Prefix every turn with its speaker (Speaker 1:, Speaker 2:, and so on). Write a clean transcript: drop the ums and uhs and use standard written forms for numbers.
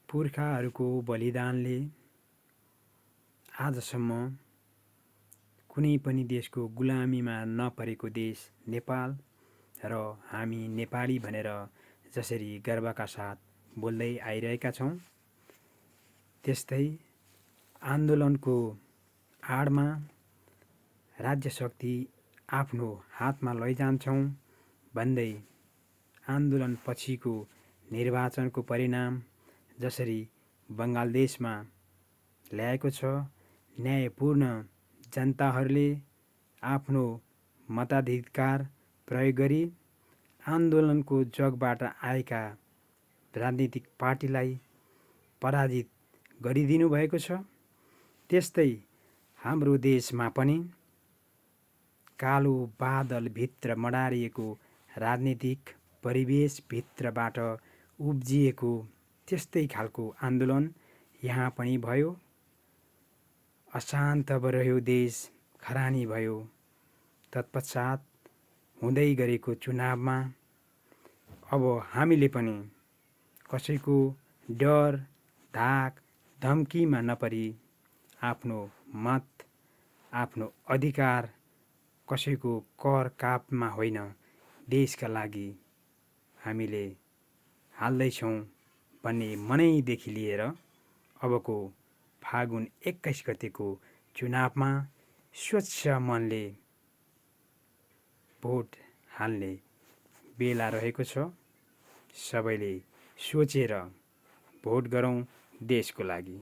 Speaker 1: पुर्खाहरूको बलिदानले आजसम्म कुनै पनि देशको गुलामीमा नपरेको देश नेपाल र हामी नेपाली भनेर जसरी गर्वका साथ बोल्दै आइरहेका छौँ, त्यस्तै आन्दोलनको आडमा राज्य शक्ति आफ्नो हातमा लैजान्छौँ भन्दै आन्दोलन पछिको निर्वाचनको परिणाम जसरी बङ्गाल देशमा ल्याएको छ, न्यायपूर्ण जनताहरूले आफ्नो मताधिकार प्रयोग गरी आन्दोलनको जगबाट आएका राजनीतिक पार्टीलाई पराजित गरिदिनु भएको छ। त्यस्तै हाम्रो देशमा पनि कालो बादलभित्र मडारिएको राजनीतिक परिवेशभित्रबाट उब्जिएको त्यस्तै खालको आन्दोलन यहाँ पनि भयो। अशान्त रह्यो देश, खरानी भयो। तत्पश्चात हुँदै गरेको चुनावमा अब हामीले पनि कसैको डर, धाक, धम्कीमा नपरी आफ्नो मत, आफ्नो अधिकार कसैको कर कापमा होइन, देशका लागि हामीले हाल्दैछौँ भन्ने मनैदेखि लिएर अबको फागुन 21 गतेको चुनावमा स्वच्छ मनले भोट हाल्ने बेला रहेको छ। सबैले सोचेर भोट गरौँ देशको लागि।